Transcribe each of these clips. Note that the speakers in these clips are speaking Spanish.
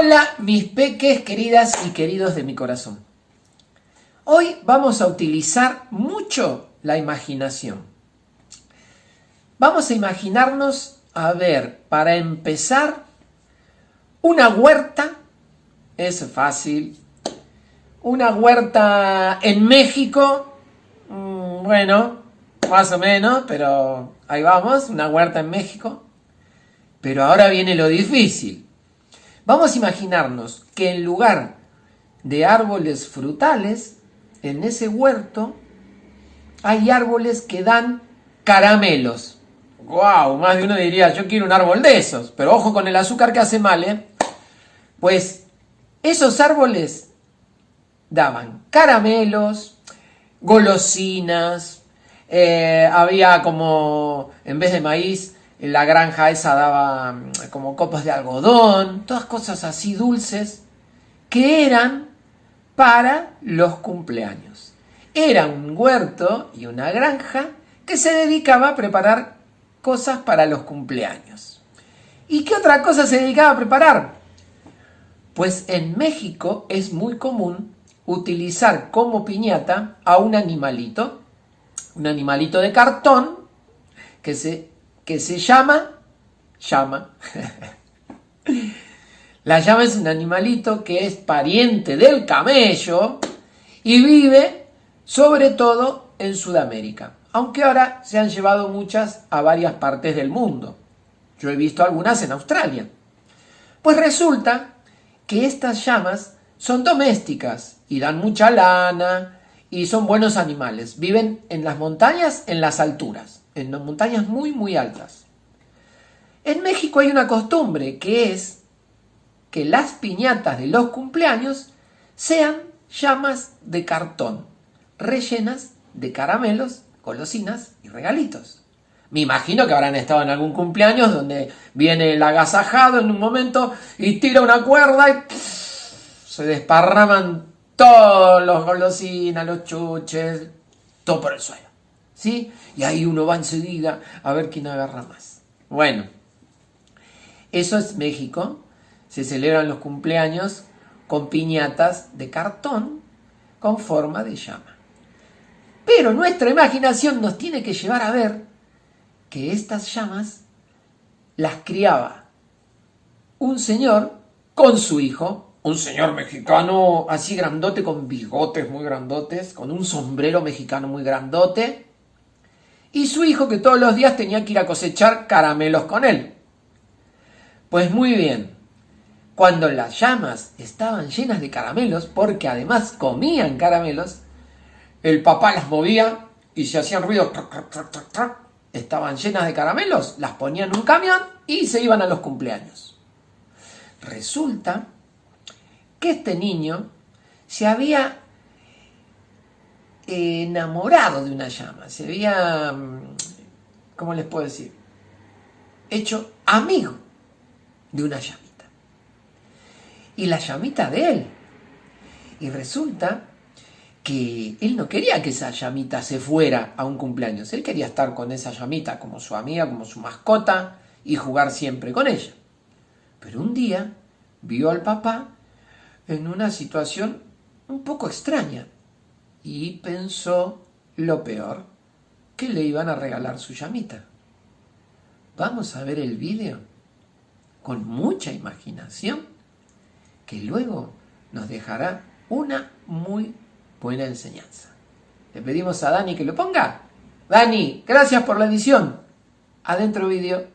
Hola mis peques, queridas y queridos de mi corazón. Hoy vamos a utilizar mucho la imaginación. Vamos a imaginarnos, para empezar, una huerta. Es fácil. Una huerta en México. Bueno, más o menos, pero ahí vamos, una huerta en México. Pero ahora viene lo difícil. Vamos a imaginarnos que en lugar de árboles frutales, en ese huerto hay árboles que dan caramelos. ¡Guau! Más de uno diría, yo quiero un árbol de esos. Pero ojo con el azúcar que hace mal, ¿eh? Pues esos árboles daban caramelos, golosinas, había como, en vez de maíz, la granja esa daba como copas de algodón, todas cosas así dulces, que eran para los cumpleaños. Era un huerto y una granja que se dedicaba a preparar cosas para los cumpleaños. ¿Y qué otra cosa se dedicaba a preparar? Pues en México es muy común utilizar como piñata a un animalito de cartón que se llama. La llama es un animalito que es pariente del camello y vive sobre todo en Sudamérica, aunque ahora se han llevado muchas a varias partes del mundo. Yo he visto algunas en Australia. Pues resulta que estas llamas son domésticas y dan mucha lana y son buenos animales. Viven en las montañas, en las alturas, en las montañas muy, muy altas. En México hay una costumbre que es que las piñatas de los cumpleaños sean llamas de cartón, rellenas de caramelos, golosinas y regalitos. Me imagino que habrán estado en algún cumpleaños donde viene el agasajado en un momento y tira una cuerda y se desparraman todos los golosinas, los chuches, todo por el suelo. ¿Sí? Y ahí uno va enseguida a ver quién agarra más. Bueno, eso es México. Se celebran los cumpleaños con piñatas de cartón con forma de llama. Pero nuestra imaginación nos tiene que llevar a ver que estas llamas las criaba un señor con su hijo, un señor mexicano así grandote, con bigotes muy grandotes, con un sombrero mexicano muy grandote, y su hijo que todos los días tenía que ir a cosechar caramelos con él. Pues muy bien, cuando las llamas estaban llenas de caramelos, porque además comían caramelos, el papá las movía y se hacían ruido, estaban llenas de caramelos, las ponían en un camión y se iban a los cumpleaños. Resulta que este niño se había enamorado de una llama, se había, ¿cómo les puedo decir?, hecho amigo de una llamita. Y la llamita de él. Y resulta que él no quería que esa llamita se fuera a un cumpleaños. Él quería estar con esa llamita como su amiga, como su mascota y jugar siempre con ella. Pero un día vio al papá en una situación un poco extraña y pensó lo peor, que le iban a regalar su llamita. Vamos a ver el vídeo con mucha imaginación que luego nos dejará una muy buena enseñanza. Le pedimos a Dani que lo ponga. Dani, gracias por la edición. Adentro vídeo.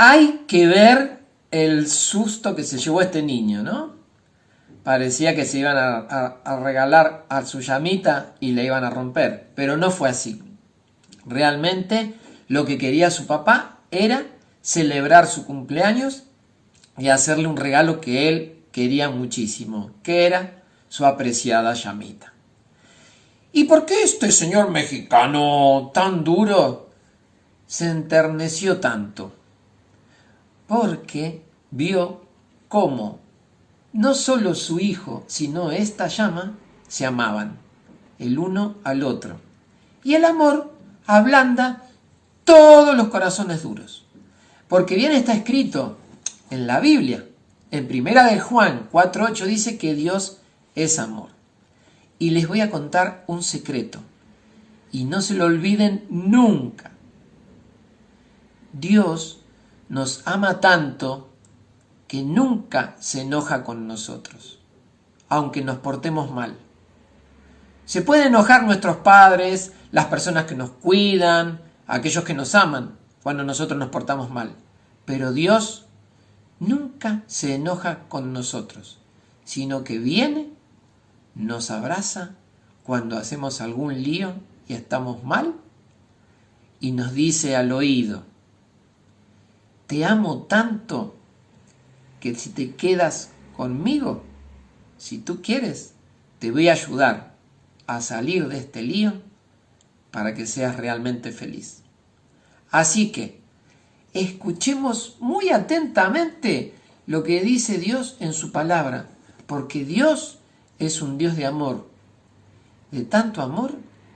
Hay que ver el susto que se llevó este niño, ¿no? Parecía que se iban a regalar a su llamita y le iban a romper, pero no fue así. Realmente lo que quería su papá era celebrar su cumpleaños y hacerle un regalo que él quería muchísimo, que era su apreciada llamita. ¿Y por qué este señor mexicano tan duro se enterneció tanto? Porque vio cómo no solo su hijo, sino esta llama se amaban el uno al otro. Y el amor ablanda todos los corazones duros. Porque bien está escrito en la Biblia, en Primera de Juan 4:8 dice que Dios es amor. Y les voy a contar un secreto. Y no se lo olviden nunca. Dios nos ama tanto que nunca se enoja con nosotros, aunque nos portemos mal. Se pueden enojar nuestros padres, las personas que nos cuidan, aquellos que nos aman, cuando nosotros nos portamos mal. Pero Dios nunca se enoja con nosotros, sino que viene, nos abraza cuando hacemos algún lío y estamos mal y nos dice al oído, te amo tanto que si te quedas conmigo, si tú quieres, te voy a ayudar a salir de este lío para que seas realmente feliz. Así que escuchemos muy atentamente lo que dice Dios en su palabra, porque Dios es un Dios de amor, de tanto amor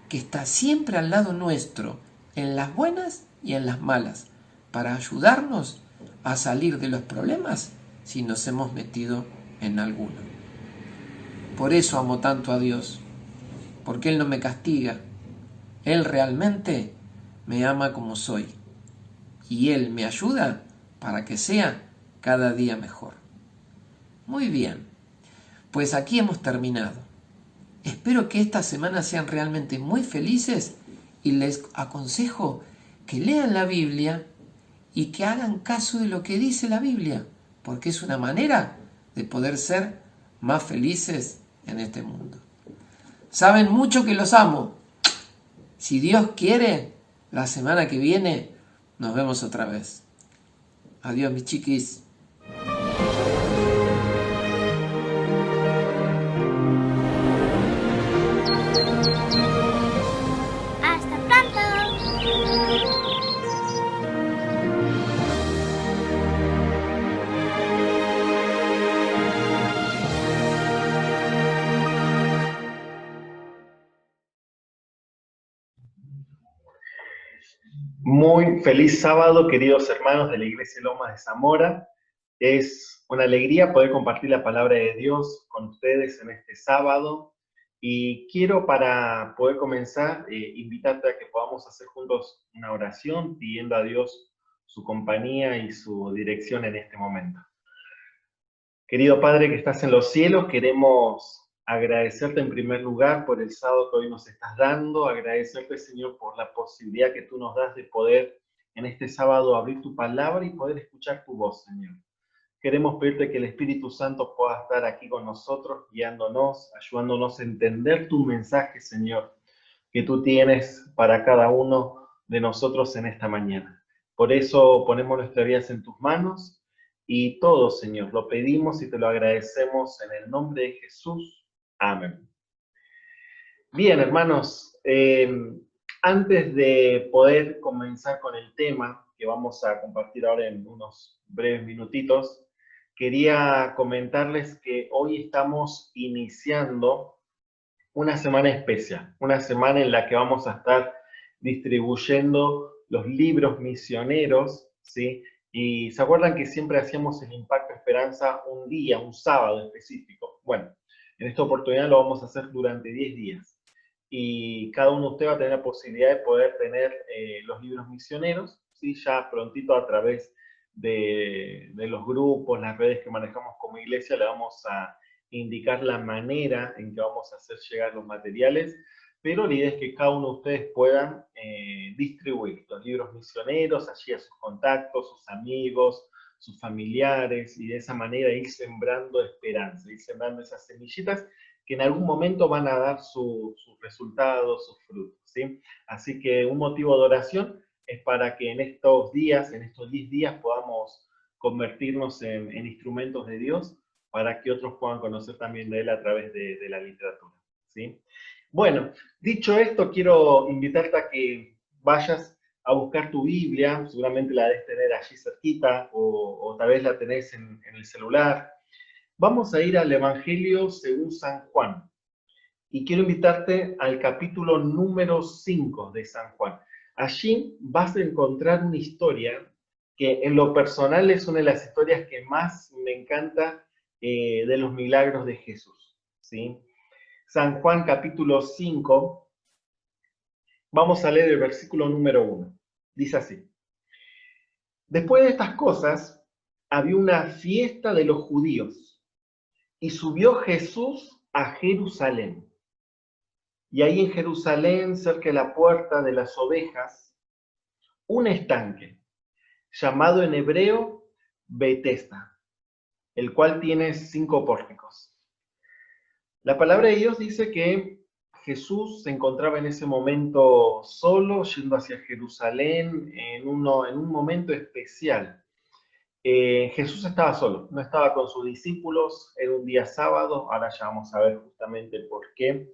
que está siempre al lado nuestro, en las buenas y en las malas, para ayudarnos a salir de los problemas si nos hemos metido en alguno. Por eso amo tanto a Dios, porque Él no me castiga, Él realmente me ama como soy y Él me ayuda para que sea cada día mejor. Muy bien, pues aquí hemos terminado. Espero que estas semanas sean realmente muy felices y les aconsejo que lean la Biblia y que hagan caso de lo que dice la Biblia, porque es una manera de poder ser más felices en este mundo. Saben mucho que los amo. Si Dios quiere, la semana que viene nos vemos otra vez. Adiós, mis chiquis. Hasta pronto. Muy feliz sábado, queridos hermanos de la Iglesia Lomas de Zamora. Es una alegría poder compartir la palabra de Dios con ustedes en este sábado. Y quiero, para poder comenzar, invitarte a que podamos hacer juntos una oración pidiendo a Dios su compañía y su dirección en este momento. Querido Padre que estás en los cielos, queremos agradecerte en primer lugar por el sábado que hoy nos estás dando, agradecerte, Señor, por la posibilidad que tú nos das de poder en este sábado abrir tu palabra y poder escuchar tu voz, Señor. Queremos pedirte que el Espíritu Santo pueda estar aquí con nosotros, guiándonos, ayudándonos a entender tu mensaje, Señor, que tú tienes para cada uno de nosotros en esta mañana. Por eso ponemos nuestras vidas en tus manos y todo, Señor, lo pedimos y te lo agradecemos en el nombre de Jesús. Amén. Bien, hermanos, antes de poder comenzar con el tema que vamos a compartir ahora en unos breves minutitos, quería comentarles que hoy estamos iniciando una semana especial, una semana en la que vamos a estar distribuyendo los libros misioneros, ¿sí? Y se acuerdan que siempre hacíamos el Impacto Esperanza un día, un sábado específico. Bueno, en esta oportunidad lo vamos a hacer durante 10 días. Y cada uno de ustedes va a tener la posibilidad de poder tener los libros misioneros, ¿sí? Ya prontito a través de los grupos, las redes que manejamos como iglesia, le vamos a indicar la manera en que vamos a hacer llegar los materiales, pero la idea es que cada uno de ustedes puedan distribuir los libros misioneros allí a sus contactos, sus amigos, sus familiares, y de esa manera ir sembrando esperanza, ir sembrando esas semillitas que en algún momento van a dar sus resultados, sus frutos, ¿sí? Así que un motivo de oración es para que en estos días, en estos 10 días, podamos convertirnos en instrumentos de Dios para que otros puedan conocer también de Él a través de la literatura, ¿sí? Bueno, dicho esto, quiero invitarte a que vayas a buscar tu Biblia, seguramente la debes tener allí cerquita, o tal vez la tenés en el celular. Vamos a ir al Evangelio según San Juan. Y quiero invitarte al capítulo número 5 de San Juan. Allí vas a encontrar una historia que en lo personal es una de las historias que más me encanta de los milagros de Jesús, ¿sí? San Juan capítulo 5, vamos a leer el versículo número 1. Dice así: Después de estas cosas, había una fiesta de los judíos, y subió Jesús a Jerusalén. Y ahí en Jerusalén, cerca de la puerta de las ovejas, un estanque, llamado en hebreo Betesda, el cual tiene 5 pórticos. La palabra de Dios dice que Jesús se encontraba en ese momento solo, yendo hacia Jerusalén, en un momento especial. Jesús estaba solo, no estaba con sus discípulos, era un día sábado, ahora ya vamos a ver justamente por qué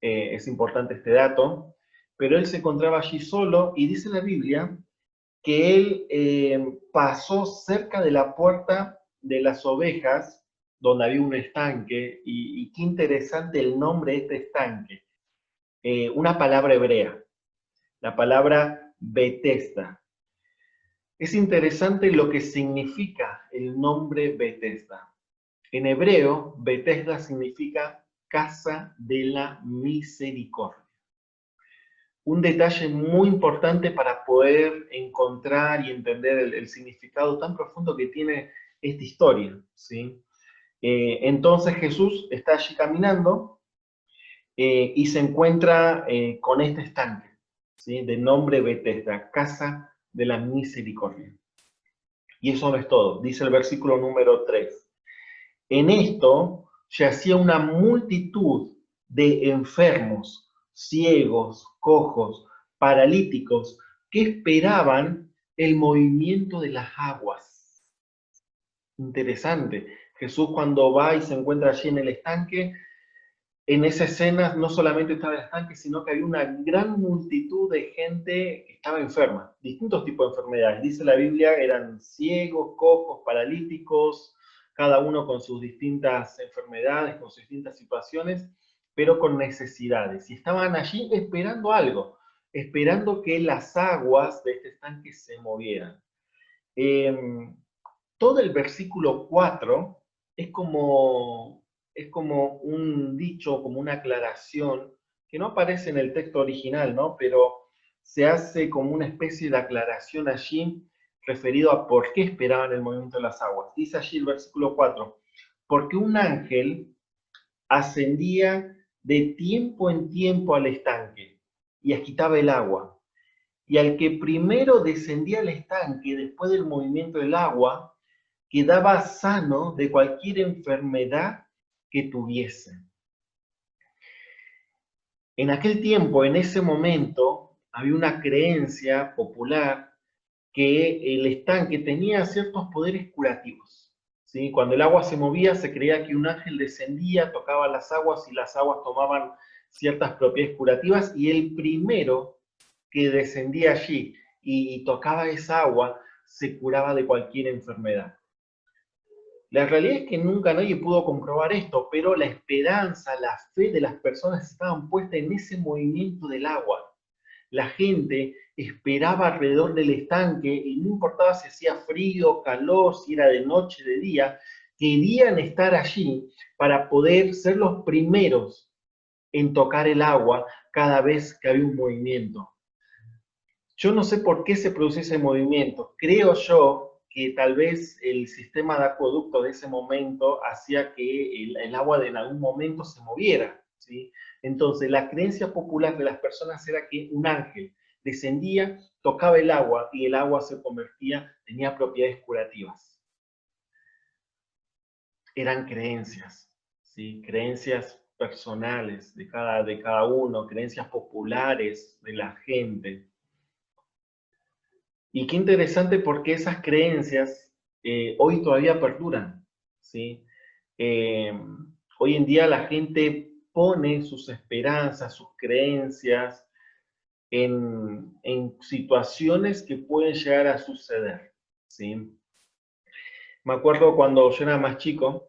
es importante este dato, pero él se encontraba allí solo y dice la Biblia que él pasó cerca de la puerta de las ovejas, donde había un estanque, y qué interesante el nombre de este estanque, una palabra hebrea, la palabra Betesda. Es interesante lo que significa el nombre Betesda. En hebreo, Betesda significa casa de la misericordia. Un detalle muy importante para poder encontrar y entender el significado tan profundo que tiene esta historia, ¿sí? Entonces Jesús está allí caminando y se encuentra con este estanque, ¿sí? De nombre Betesda, casa de la misericordia. Y eso no es todo, dice el versículo número 3. En esto yacía una multitud de enfermos, ciegos, cojos, paralíticos, que esperaban el movimiento de las aguas. Interesante. Jesús cuando va y se encuentra allí en el estanque, en esa escena no solamente estaba el estanque, sino que había una gran multitud de gente que estaba enferma, distintos tipos de enfermedades. Dice la Biblia, eran ciegos, cojos, paralíticos, cada uno con sus distintas enfermedades, con sus distintas situaciones, pero con necesidades. Y estaban allí esperando algo, esperando que las aguas de este estanque se movieran. Todo el versículo 4 es como un dicho, como una aclaración, que no aparece en el texto original, ¿no? Pero se hace como una especie de aclaración allí, referido a por qué esperaban el movimiento de las aguas. Dice allí el versículo 4, porque un ángel ascendía de tiempo en tiempo al estanque y agitaba el agua. Y al que primero descendía al estanque, después del movimiento del agua, quedaba sano de cualquier enfermedad que tuviese. En aquel tiempo, en ese momento, había una creencia popular que el estanque tenía ciertos poderes curativos, ¿sí? Cuando el agua se movía, se creía que un ángel descendía, tocaba las aguas y las aguas tomaban ciertas propiedades curativas, y el primero que descendía allí y tocaba esa agua se curaba de cualquier enfermedad. La realidad es que nunca nadie pudo comprobar esto, pero la esperanza, la fe de las personas estaban puestas en ese movimiento del agua. La gente esperaba alrededor del estanque y no importaba si hacía frío, calor, si era de noche, de día, querían estar allí para poder ser los primeros en tocar el agua cada vez que había un movimiento. Yo no sé por qué se produce ese movimiento. Creo yo que tal vez el sistema de acueducto de ese momento hacía que el agua en algún momento se moviera, ¿sí? Entonces, la creencia popular de las personas era que un ángel descendía, tocaba el agua y el agua se convertía, tenía propiedades curativas. Eran creencias, ¿sí? Creencias personales de cada uno, creencias populares de la gente. Y qué interesante porque esas creencias hoy todavía perduran, ¿sí? Hoy en día la gente pone sus esperanzas, sus creencias en situaciones que pueden llegar a suceder, ¿sí? Me acuerdo cuando yo era más chico,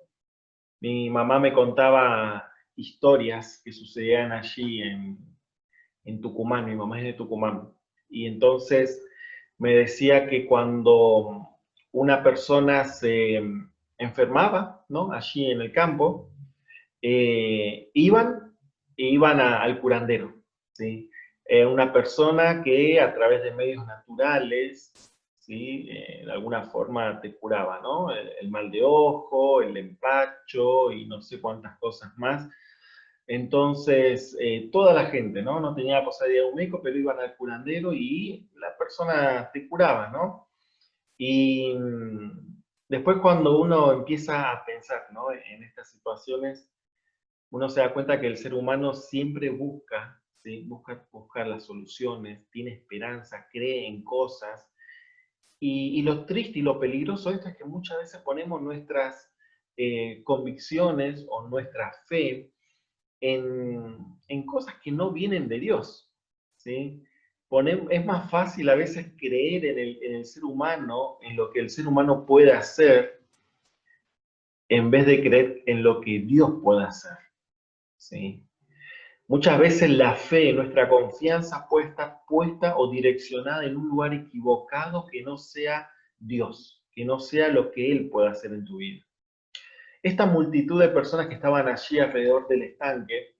mi mamá me contaba historias que sucedían allí en Tucumán, mi mamá es de Tucumán, y entonces me decía que cuando una persona se enfermaba, ¿no? Allí en el campo, iban al curandero, ¿sí? Una persona que a través de medios naturales, ¿sí? De alguna forma te curaba, ¿no? El mal de ojo, el empacho y no sé cuántas cosas más. Entonces, toda la gente, ¿no? No tenía la posibilidad de un médico, pero iban al curandero y la persona te curaba, ¿no? Y después cuando uno empieza a pensar, ¿no? En estas situaciones, uno se da cuenta que el ser humano siempre busca, ¿sí? Busca las soluciones, tiene esperanza, cree en cosas. Y lo triste y lo peligroso de esto es que muchas veces ponemos nuestras convicciones o nuestra fe en cosas que no vienen de Dios, ¿sí? Es más fácil a veces creer en el ser humano, en lo que el ser humano puede hacer, en vez de creer en lo que Dios puede hacer, ¿sí? Muchas veces la fe, nuestra confianza puede estar puesta o direccionada en un lugar equivocado que no sea Dios, que no sea lo que Él puede hacer en tu vida. Esta multitud de personas que estaban allí alrededor del estanque,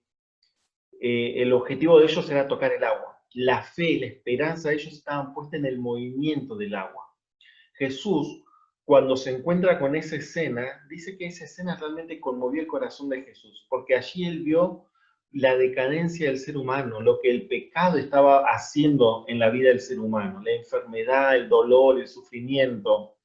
el objetivo de ellos era tocar el agua. La fe, la esperanza de ellos estaban puestas en el movimiento del agua. Jesús, cuando se encuentra con esa escena, dice que esa escena realmente conmovió el corazón de Jesús, porque allí él vio la decadencia del ser humano, lo que el pecado estaba haciendo en la vida del ser humano, la enfermedad, el dolor, el sufrimiento.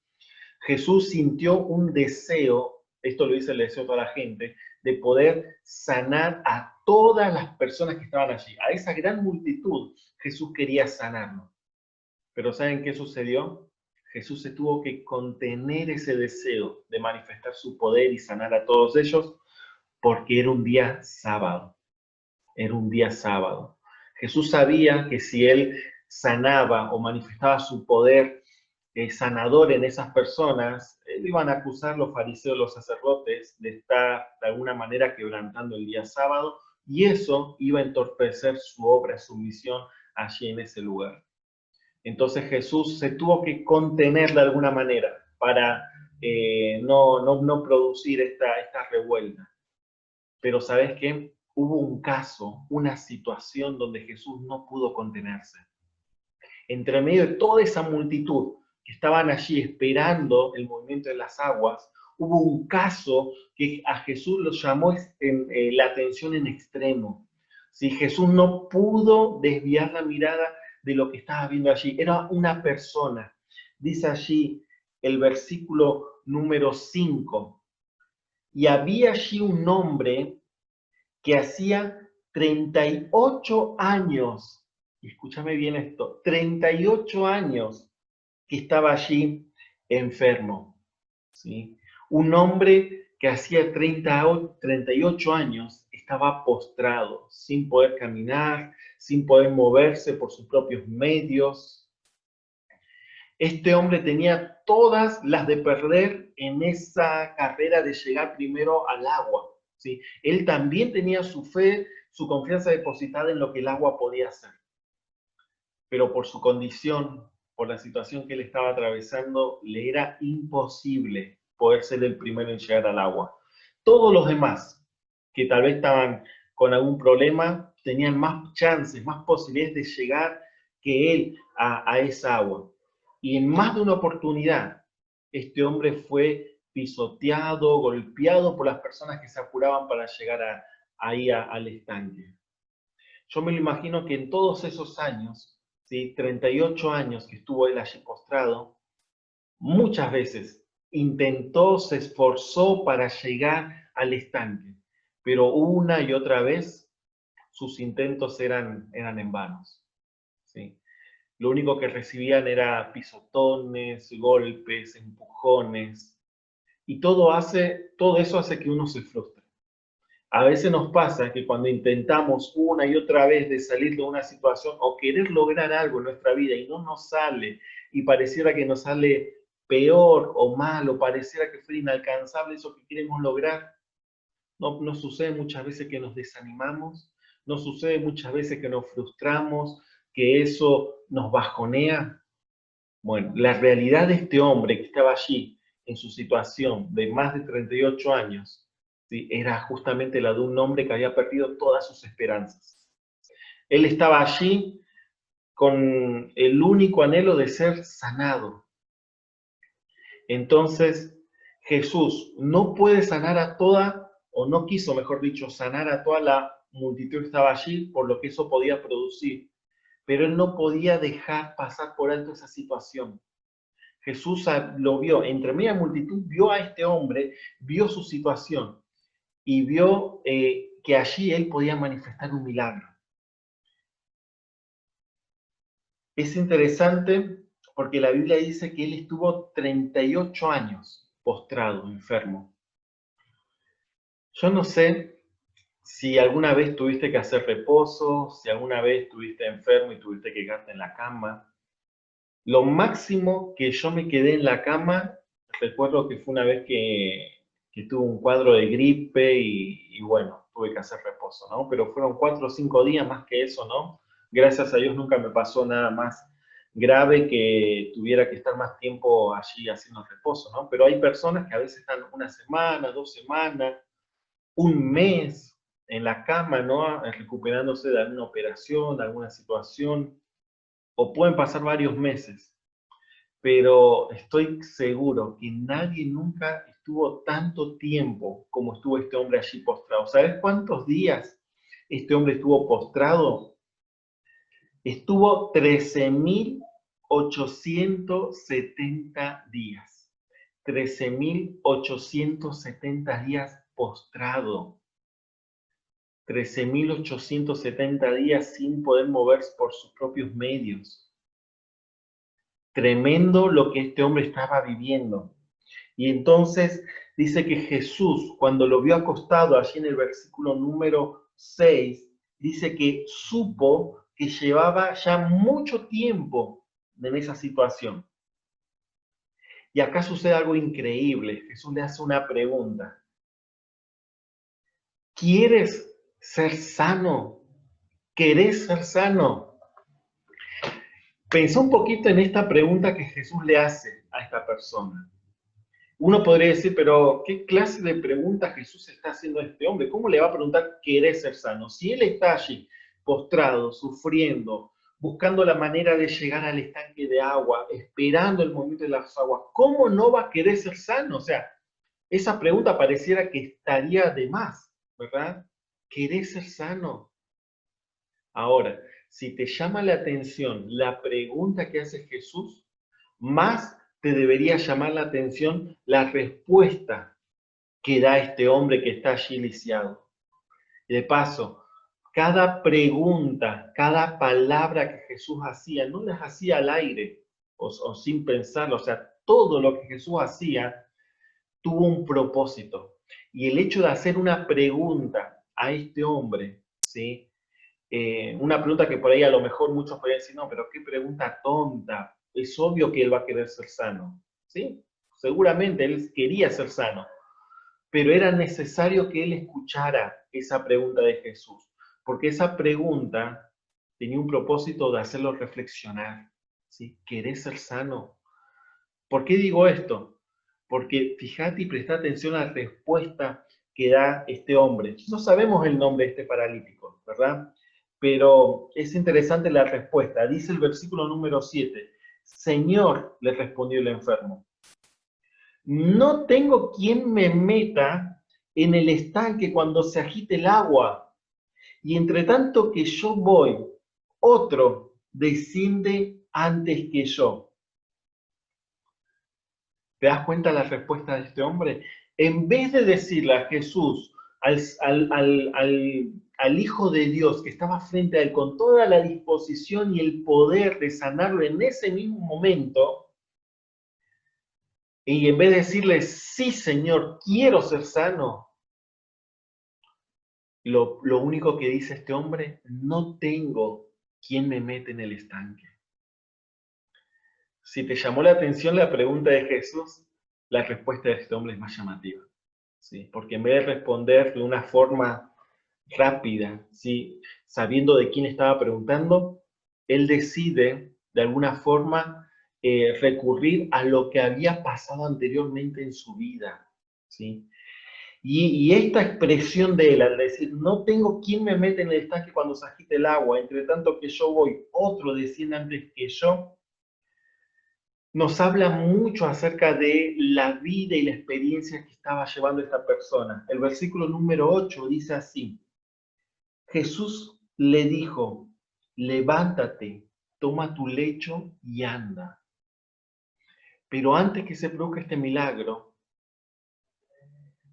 Jesús sintió un deseo, esto lo dice el deseo de toda la gente, de poder sanar a todas las personas que estaban allí. A esa gran multitud Jesús quería sanarlo. Pero ¿saben qué sucedió? Jesús se tuvo que contener ese deseo de manifestar su poder y sanar a todos ellos porque era un día sábado. Era un día sábado. Jesús sabía que si él sanaba o manifestaba su poder sanador en esas personas, le iban a acusar los fariseos, los sacerdotes, de estar de alguna manera quebrantando el día sábado, y eso iba a entorpecer su obra, su misión allí en ese lugar. Entonces Jesús se tuvo que contener de alguna manera para no producir esta revuelta. Pero ¿sabes qué? Hubo un caso, una situación donde Jesús no pudo contenerse. Entre medio de toda esa multitud que estaban allí esperando el movimiento de las aguas, hubo un caso que a Jesús lo llamó la atención en extremo. ¿Sí? Jesús no pudo desviar la mirada de lo que estaba viendo allí. Era una persona. Dice allí el versículo número 5. Y había allí un hombre que hacía 38 años, y escúchame bien esto, 38 años que estaba allí enfermo, ¿sí? Un hombre que hacía 38 años estaba postrado, sin poder caminar, sin poder moverse por sus propios medios. Este hombre tenía todas las de perder en esa carrera de llegar primero al agua, ¿sí? Él también tenía su fe, su confianza depositada en lo que el agua podía hacer. Pero por su condición, por la situación que él estaba atravesando, le era imposible poder ser el primero en llegar al agua. Todos los demás, que tal vez estaban con algún problema, tenían más chances, más posibilidades de llegar que él a esa agua. Y en más de una oportunidad, este hombre fue pisoteado, golpeado por las personas que se apuraban para llegar ahí al estanque. Yo me lo imagino que en todos esos años, ¿sí? 38 años que estuvo él allí postrado, muchas veces intentó, se esforzó para llegar al estanque, pero una y otra vez sus intentos eran en vanos, ¿sí? Lo único que recibían era pisotones, golpes, empujones, y todo eso hace que uno se frustre. A veces nos pasa que cuando intentamos una y otra vez de salir de una situación o querer lograr algo en nuestra vida y no nos sale, y pareciera que nos sale peor o mal, o pareciera que fue inalcanzable eso que queremos lograr, no sucede muchas veces que nos desanimamos, no sucede muchas veces que nos frustramos, que eso nos bajonea. Bueno, la realidad de este hombre que estaba allí en su situación de más de 38 años, ¿sí? Era justamente la de un hombre que había perdido todas sus esperanzas. Él estaba allí con el único anhelo de ser sanado. Entonces, Jesús no puede sanar a toda, o no quiso, mejor dicho, sanar a toda la multitud que estaba allí, por lo que eso podía producir. Pero él no podía dejar pasar por alto esa situación. Jesús lo vio, entre media multitud, vio a este hombre, vio su situación y vio que allí él podía manifestar un milagro. Es interesante porque la Biblia dice que él estuvo 38 años postrado, enfermo. Yo no sé si alguna vez tuviste que hacer reposo, si alguna vez estuviste enfermo y tuviste que quedarte en la cama. Lo máximo que yo me quedé en la cama, recuerdo que fue una vez que tuve un cuadro de gripe y bueno, tuve que hacer reposo, ¿no? Pero fueron 4 o 5 días, más que eso, ¿no? Gracias a Dios nunca me pasó nada más grave que tuviera que estar más tiempo allí haciendo reposo, ¿no? Pero hay personas que a veces están una semana, 2 semanas, un mes en la cama, ¿no? Recuperándose de alguna operación, de alguna situación, o pueden pasar varios meses, pero estoy seguro que nadie nunca estuvo tanto tiempo como estuvo este hombre allí postrado. ¿Sabes cuántos días este hombre estuvo postrado? Estuvo 13.870 días. 13.870 días postrado. 13.870 días sin poder moverse por sus propios medios. Tremendo lo que este hombre estaba viviendo. Y entonces dice que Jesús, cuando lo vio acostado allí en el versículo número 6, dice que supo que llevaba ya mucho tiempo en esa situación. Y acá sucede algo increíble. Jesús le hace una pregunta. ¿Quieres ser sano? ¿Querés ser sano? Pensá un poquito en esta pregunta que Jesús le hace a esta persona. Uno podría decir, pero ¿qué clase de pregunta Jesús está haciendo a este hombre? ¿Cómo le va a preguntar, ¿querés ser sano? Si él está allí, postrado, sufriendo, buscando la manera de llegar al estanque de agua, esperando el momento de las aguas, ¿cómo no va a querer ser sano? O sea, esa pregunta pareciera que estaría de más, ¿verdad? ¿Querés ser sano? Ahora, si te llama la atención la pregunta que hace Jesús, más te debería llamar la atención la respuesta que da este hombre que está allí lisiado. Y de paso, cada pregunta, cada palabra que Jesús hacía, no las hacía al aire o sin pensarlo. O sea, todo lo que Jesús hacía tuvo un propósito. Y el hecho de hacer una pregunta a este hombre, ¿sí? Una pregunta que por ahí a lo mejor muchos podrían decir, no, pero qué pregunta tonta. Es obvio que él va a querer ser sano, ¿sí? Seguramente él quería ser sano, pero era necesario que él escuchara esa pregunta de Jesús, porque esa pregunta tenía un propósito de hacerlo reflexionar, ¿sí? ¿Querés ser sano? ¿Por qué digo esto? Porque fíjate y presta atención a la respuesta que da este hombre. No sabemos el nombre de este paralítico, ¿verdad? Pero es interesante la respuesta. Dice el versículo número 7. Señor, le respondió el enfermo, no tengo quien me meta en el estanque cuando se agite el agua. Y entre tanto que yo voy, otro desciende antes que yo. ¿Te das cuenta la respuesta de este hombre? En vez de decirle a Jesús, al Hijo de Dios que estaba frente a él con toda la disposición y el poder de sanarlo en ese mismo momento, y en vez de decirle, sí Señor, quiero ser sano, lo único que dice este hombre, no tengo quien me mete en el estanque. Si te llamó la atención la pregunta de Jesús, la respuesta de este hombre es más llamativa. ¿Sí? Porque en vez de responder de una forma rápida, ¿sí? Sabiendo de quién estaba preguntando, él decide de alguna forma recurrir a lo que había pasado anteriormente en su vida. ¿Sí? Y esta expresión de él, al decir, no tengo quien me mete en el estanque cuando se agite el agua, entre tanto que yo voy, otro desciende antes que yo, nos habla mucho acerca de la vida y la experiencia que estaba llevando esta persona. El versículo número 8 dice así: Jesús le dijo, levántate, toma tu lecho y anda. Pero antes que se produzca este milagro,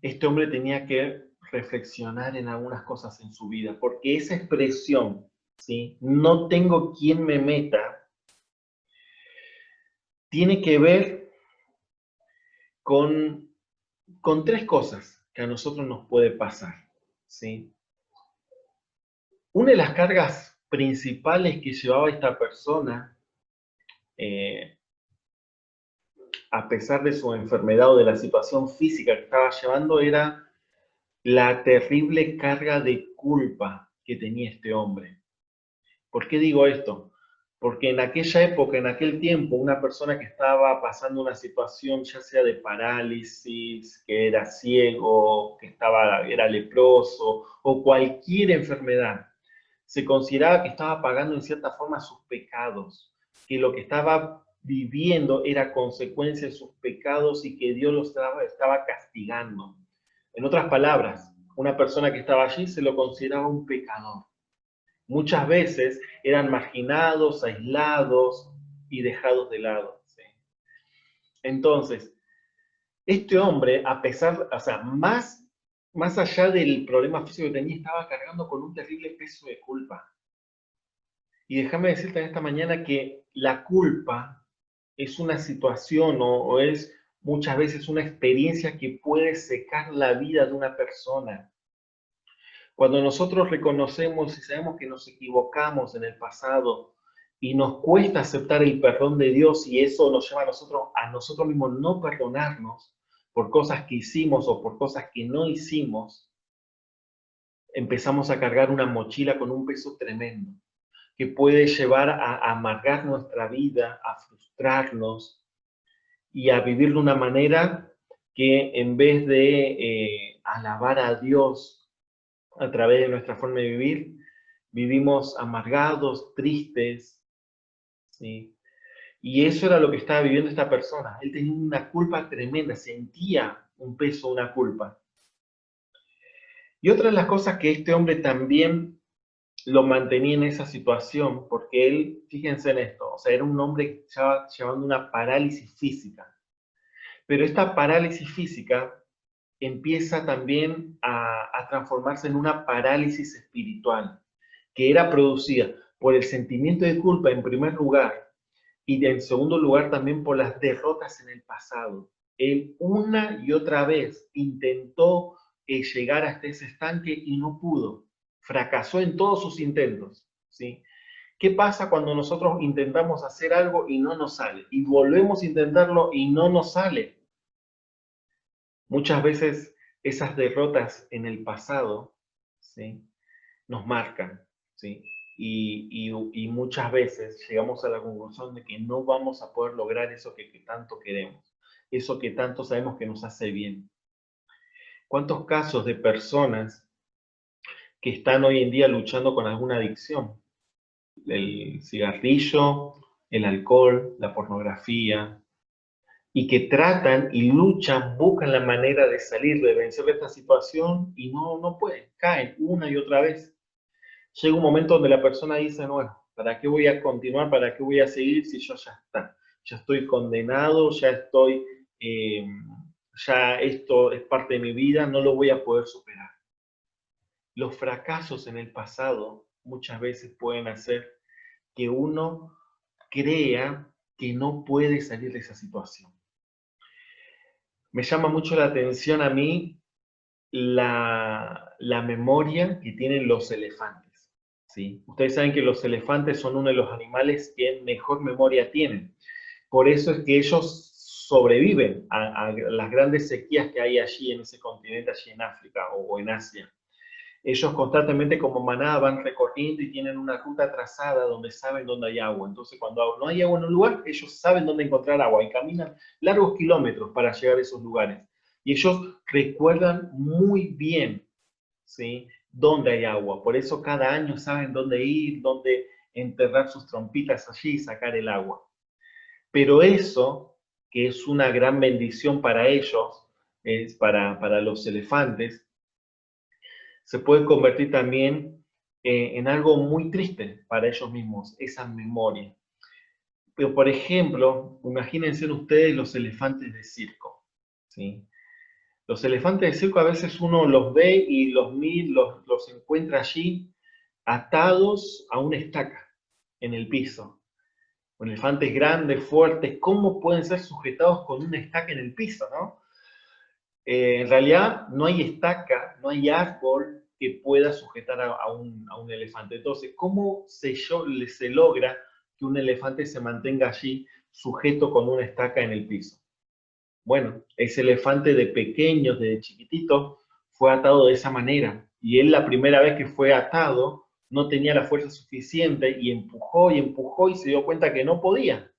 este hombre tenía que reflexionar en algunas cosas en su vida, porque esa expresión, ¿sí? No tengo quien me meta, tiene que ver con tres cosas que a nosotros nos puede pasar, ¿sí? Una de las cargas principales que llevaba esta persona, a pesar de su enfermedad o de la situación física que estaba llevando, era la terrible carga de culpa que tenía este hombre. ¿Por qué digo esto? Porque en aquella época, en aquel tiempo, una persona que estaba pasando una situación ya sea de parálisis, que era ciego, que era leproso, o cualquier enfermedad, se consideraba que estaba pagando en cierta forma sus pecados, que lo que estaba viviendo era consecuencia de sus pecados y que Dios lo estaba castigando. En otras palabras, una persona que estaba allí se lo consideraba un pecador. Muchas veces eran marginados, aislados y dejados de lado. ¿Sí? Entonces, este hombre, a pesar, o sea, más allá del problema físico que tenía, estaba cargando con un terrible peso de culpa. Y déjame decirte en esta mañana que la culpa es una situación o es muchas veces una experiencia que puede secar la vida de una persona. Cuando nosotros reconocemos y sabemos que nos equivocamos en el pasado y nos cuesta aceptar el perdón de Dios y eso nos lleva a nosotros mismos no perdonarnos por cosas que hicimos o por cosas que no hicimos, empezamos a cargar una mochila con un peso tremendo que puede llevar a amargar nuestra vida, a frustrarnos y a vivir de una manera que en vez de alabar a Dios a través de nuestra forma de vivir, vivimos amargados, tristes, ¿sí? Y eso era lo que estaba viviendo esta persona. Él tenía una culpa tremenda, sentía un peso, una culpa. Y otra de las cosas que este hombre también lo mantenía en esa situación, porque él, fíjense en esto, o sea, era un hombre que estaba llevando una parálisis física. Pero esta parálisis física empieza también a transformarse en una parálisis espiritual, que era producida por el sentimiento de culpa en primer lugar y en segundo lugar también por las derrotas en el pasado. Él una y otra vez intentó llegar hasta ese estanque y no pudo. Fracasó en todos sus intentos, ¿sí? ¿Qué pasa cuando nosotros intentamos hacer algo y no nos sale? Y volvemos a intentarlo y no nos sale. Muchas veces esas derrotas en el pasado, ¿sí?, nos marcan, ¿sí? Y muchas veces llegamos a la conclusión de que no vamos a poder lograr eso que tanto queremos, eso que tanto sabemos que nos hace bien. ¿Cuántos casos de personas que están hoy en día luchando con alguna adicción? El cigarrillo, el alcohol, la pornografía, y que tratan y luchan, buscan la manera de salir, de vencer de esta situación y no pueden, caen una y otra vez. Llega un momento donde la persona dice, no, ¿para qué voy a continuar? ¿Para qué voy a seguir si yo ya estoy condenado, eh, ya esto es parte de mi vida, no lo voy a poder superar? Los fracasos en el pasado muchas veces pueden hacer que uno crea que no puede salir de esa situación. Me llama mucho la atención a mí la memoria que tienen los elefantes, ¿sí? Ustedes saben que los elefantes son uno de los animales que mejor memoria tienen. Por eso es que ellos sobreviven a las grandes sequías que hay allí en ese continente, allí en África o en Asia. Ellos constantemente como manada van recorriendo y tienen una ruta trazada donde saben dónde hay agua. Entonces, cuando no hay agua en un lugar, ellos saben dónde encontrar agua y caminan largos kilómetros para llegar a esos lugares. Y ellos recuerdan muy bien, ¿sí?, dónde hay agua. Por eso cada año saben dónde ir, dónde enterrar sus trompitas allí y sacar el agua. Pero eso, que es una gran bendición para ellos, es para los elefantes, se puede convertir también en algo muy triste para ellos mismos, esa memoria. Pero, por ejemplo, imagínense ustedes los elefantes de circo, ¿sí? Los elefantes de circo a veces uno los ve y los encuentra allí atados a una estaca en el piso. Elefantes grandes, fuertes, ¿cómo pueden ser sujetados con una estaca en el piso, no? En realidad no hay estaca, no hay árbol que pueda sujetar a un elefante. Entonces, ¿cómo se logra que un elefante se mantenga allí sujeto con una estaca en el piso? Bueno, ese elefante de pequeño, de chiquitito, fue atado de esa manera. Y él la primera vez que fue atado no tenía la fuerza suficiente y empujó y se dio cuenta que no podía.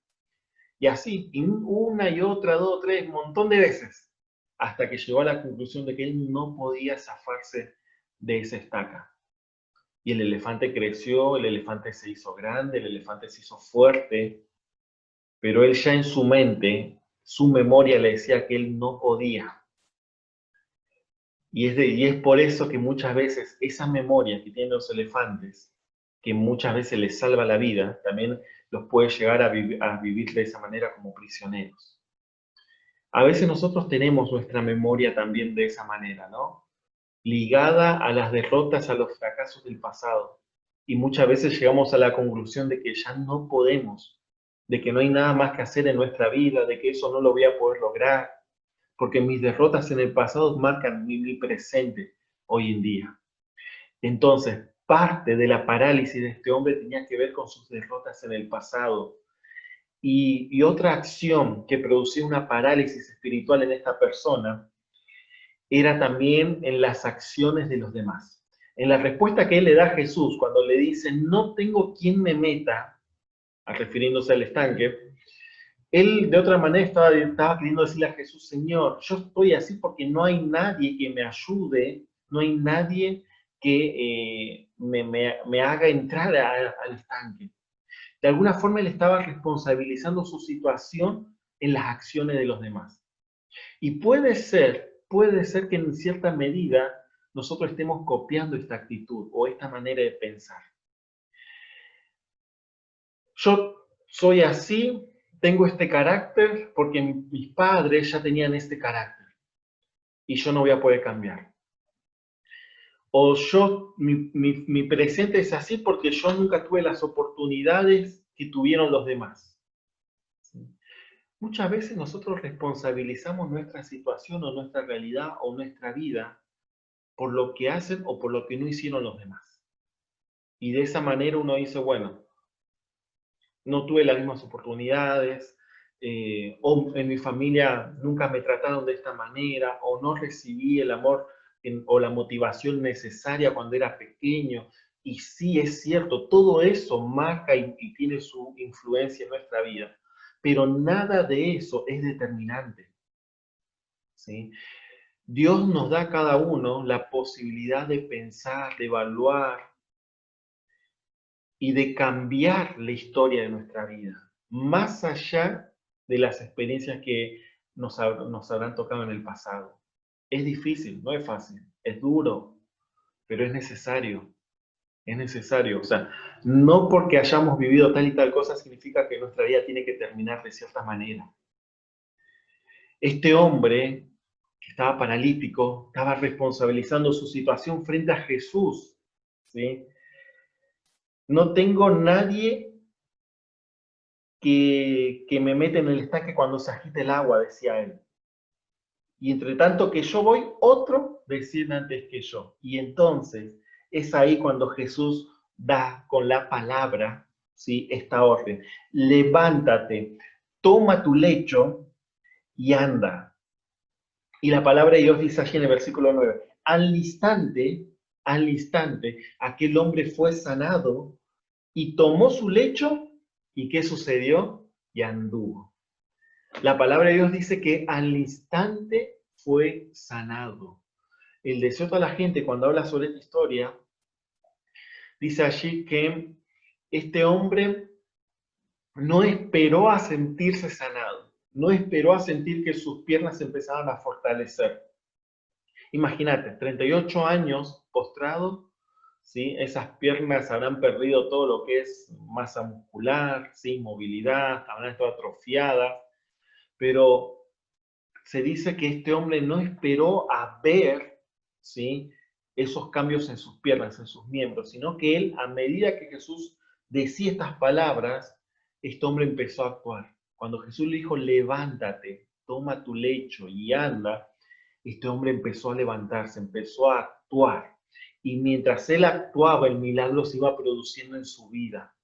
Y así, una y otra, dos, tres, un montón de veces, hasta que llegó a la conclusión de que él no podía zafarse de esa estaca. Y el elefante creció, el elefante se hizo grande, el elefante se hizo fuerte, pero él ya en su mente, su memoria le decía que él no podía. Y es por eso que muchas veces esa memoria que tienen los elefantes, que muchas veces les salva la vida, también los puede llegar a vivir de esa manera como prisioneros. A veces nosotros tenemos nuestra memoria también de esa manera, ¿no? Ligada a las derrotas, a los fracasos del pasado. Y muchas veces llegamos a la conclusión de que ya no podemos, de que no hay nada más que hacer en nuestra vida, de que eso no lo voy a poder lograr, porque mis derrotas en el pasado marcan mi presente hoy en día. Entonces, parte de la parálisis de este hombre tenía que ver con sus derrotas en el pasado. Y otra acción que producía una parálisis espiritual en esta persona era también en las acciones de los demás. En la respuesta que él le da a Jesús cuando le dice, no tengo quien me meta, refiriéndose al estanque, él de otra manera estaba queriendo decirle a Jesús, Señor, yo estoy así porque no hay nadie que me ayude, no hay nadie que me haga entrar al estanque. De alguna forma él estaba responsabilizando su situación en las acciones de los demás. Y puede ser que en cierta medida nosotros estemos copiando esta actitud o esta manera de pensar. Yo soy así, tengo este carácter porque mis padres ya tenían este carácter y yo no voy a poder cambiar. O mi presente es así porque yo nunca tuve las oportunidades que tuvieron los demás. Muchas veces nosotros responsabilizamos nuestra situación o nuestra realidad o nuestra vida por lo que hacen o por lo que no hicieron los demás. Y de esa manera uno dice, bueno, no tuve las mismas oportunidades, o en mi familia nunca me trataron de esta manera, o no recibí el amor o la motivación necesaria cuando era pequeño. Y sí, es cierto, todo eso marca y tiene su influencia en nuestra vida, pero nada de eso es determinante, ¿sí? Dios nos da a cada uno la posibilidad de pensar, de evaluar y de cambiar la historia de nuestra vida, más allá de las experiencias que nos habrán tocado en el pasado. Es difícil, no es fácil, es duro, pero es necesario. Es necesario. O sea, no porque hayamos vivido tal y tal cosa significa que nuestra vida tiene que terminar de cierta manera. Este hombre que estaba paralítico estaba responsabilizando su situación frente a Jesús, ¿sí? No tengo nadie que me mete en el estanque cuando se agite el agua, decía él. Y entre tanto que yo voy, otro desciende antes que yo. Y entonces es ahí cuando Jesús da con la palabra, ¿sí?, esta orden. Levántate, toma tu lecho y anda. Y la palabra de Dios dice allí en el versículo 9, al instante, aquel hombre fue sanado y tomó su lecho. ¿Y qué sucedió? Y anduvo. La palabra de Dios dice que al instante fue sanado. El deseo de toda la gente cuando habla sobre esta historia, dice allí que este hombre no esperó a sentirse sanado, no esperó a sentir que sus piernas empezaban a fortalecer. Imagínate, 38 años postrado, ¿sí? Esas piernas habrán perdido todo lo que es masa muscular, ¿sí?, movilidad, habrán estado atrofiadas, pero se dice que este hombre no esperó a ver, ¿sí?, esos cambios en sus piernas, en sus miembros, sino que él, a medida que Jesús decía estas palabras, este hombre empezó a actuar. Cuando Jesús le dijo, levántate, toma tu lecho y anda, este hombre empezó a levantarse, empezó a actuar. Y mientras él actuaba, el milagro se iba produciendo en su vida.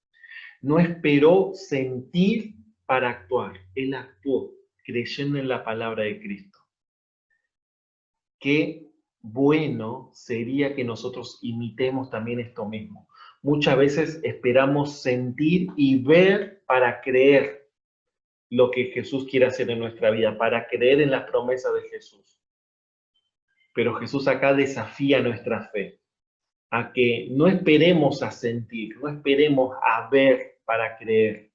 No esperó sentir para actuar, él actuó creyendo en la palabra de Cristo. Qué bueno sería que nosotros imitemos también esto mismo. Muchas veces esperamos sentir y ver para creer lo que Jesús quiere hacer en nuestra vida, para creer en las promesas de Jesús. Pero Jesús acá desafía nuestra fe, a que no esperemos a sentir, no esperemos a ver para creer.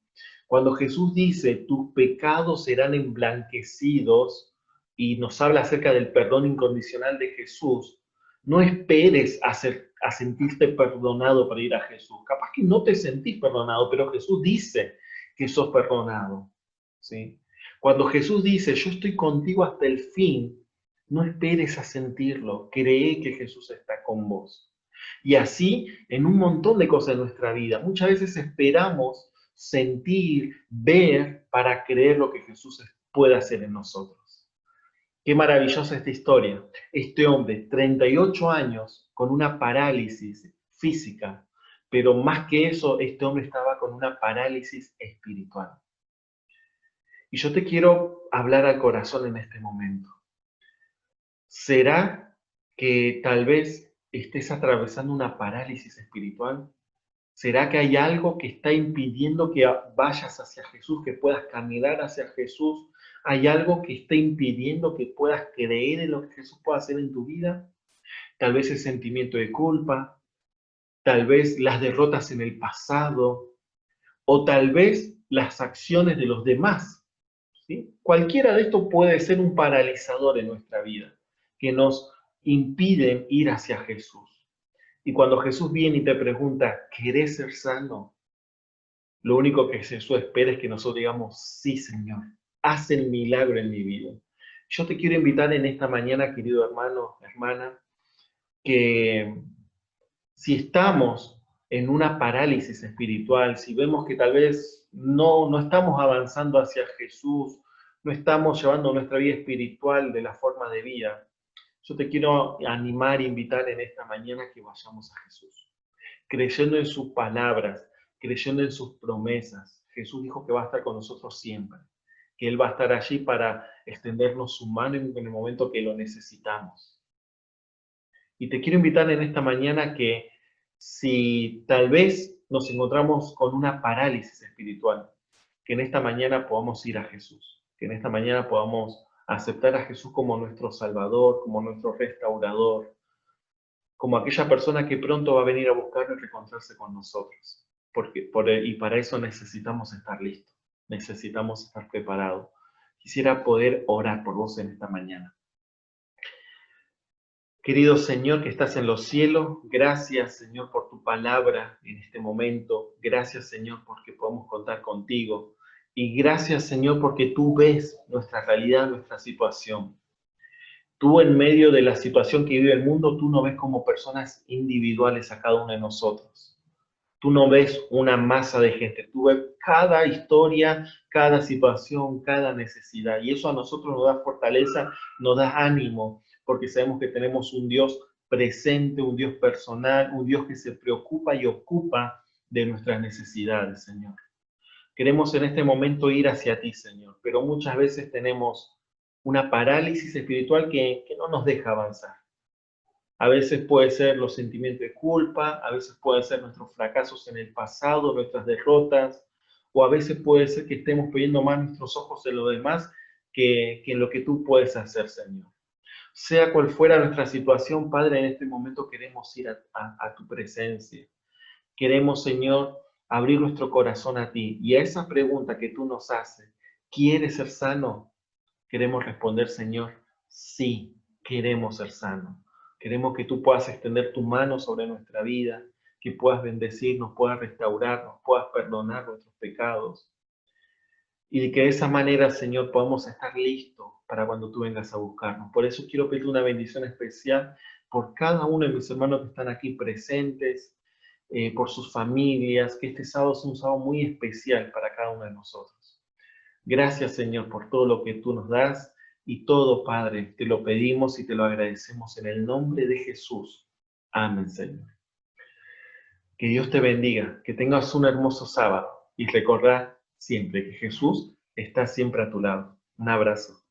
Cuando Jesús dice, tus pecados serán emblanquecidos, y nos habla acerca del perdón incondicional de Jesús, no esperes a sentirte perdonado para ir a Jesús. Capaz que no te sentís perdonado, pero Jesús dice que sos perdonado, ¿sí? Cuando Jesús dice, yo estoy contigo hasta el fin, no esperes a sentirlo, cree que Jesús está con vos. Y así en un montón de cosas de nuestra vida. Muchas veces esperamos sentir, ver, para creer lo que Jesús puede hacer en nosotros. Qué maravillosa esta historia. Este hombre, 38 años, con una parálisis física, pero más que eso, este hombre estaba con una parálisis espiritual. Y yo te quiero hablar al corazón en este momento. ¿Será que tal vez estés atravesando una parálisis espiritual? ¿Será que hay algo que está impidiendo que vayas hacia Jesús, que puedas caminar hacia Jesús? ¿Hay algo que está impidiendo que puedas creer en lo que Jesús puede hacer en tu vida? Tal vez el sentimiento de culpa, tal vez las derrotas en el pasado, o tal vez las acciones de los demás, ¿sí? Cualquiera de esto puede ser un paralizador en nuestra vida, que nos impiden ir hacia Jesús. Y cuando Jesús viene y te pregunta, ¿querés ser sano? Lo único que Jesús espera es que nosotros digamos, sí, Señor, haz el milagro en mi vida. Yo te quiero invitar en esta mañana, querido hermano, hermana, que si estamos en una parálisis espiritual, si vemos que tal vez no estamos avanzando hacia Jesús, no estamos llevando nuestra vida espiritual de la forma de vida, yo te quiero animar e invitar en esta mañana que vayamos a Jesús, creyendo en sus palabras, creyendo en sus promesas. Jesús dijo que va a estar con nosotros siempre, que Él va a estar allí para extendernos su mano en el momento que lo necesitamos. Y te quiero invitar en esta mañana que si tal vez nos encontramos con una parálisis espiritual, que en esta mañana podamos ir a Jesús, que en esta mañana podamos aceptar a Jesús como nuestro Salvador, como nuestro restaurador, como aquella persona que pronto va a venir a buscarnos y reencontrarse con nosotros. Y para eso necesitamos estar listos, necesitamos estar preparados. quisiera poder orar por vos en esta mañana. Querido Señor que estás en los cielos, gracias Señor por tu palabra en este momento. Gracias Señor porque podemos contar contigo. Y gracias Señor porque tú ves nuestra realidad, nuestra situación. Tú en medio de la situación que vive el mundo, tú no ves como personas individuales a cada uno de nosotros. Tú no ves una masa de gente, tú ves cada historia, cada situación, cada necesidad. Y eso a nosotros nos da fortaleza, nos da ánimo, porque sabemos que tenemos un Dios presente, un Dios personal, un Dios que se preocupa y ocupa de nuestras necesidades, Señor. Queremos en este momento ir hacia ti, Señor, pero muchas veces tenemos una parálisis espiritual que no nos deja avanzar. A veces puede ser los sentimientos de culpa, a veces pueden ser nuestros fracasos en el pasado, nuestras derrotas, o a veces puede ser que estemos poniendo más nuestros ojos en lo demás que en lo que tú puedes hacer, Señor. Sea cual fuera nuestra situación, Padre, en este momento queremos ir a tu presencia. Queremos, Señor, abrir nuestro corazón a ti. Y a esa pregunta que tú nos haces, ¿quieres ser sano? Queremos responder, Señor, sí, queremos ser sanos. Queremos que tú puedas extender tu mano sobre nuestra vida, que puedas bendecirnos, puedas restaurarnos, puedas perdonar nuestros pecados. Y que de esa manera, Señor, podamos estar listos para cuando tú vengas a buscarnos. Por eso quiero pedirte una bendición especial por cada uno de mis hermanos que están aquí presentes, por sus familias, que este sábado es un sábado muy especial para cada uno de nosotros. Gracias, Señor, por todo lo que tú nos das y todo, Padre, te lo pedimos y te lo agradecemos en el nombre de Jesús. Amén, Señor. Que Dios te bendiga, que tengas un hermoso sábado y recordá siempre que Jesús está siempre a tu lado. Un abrazo.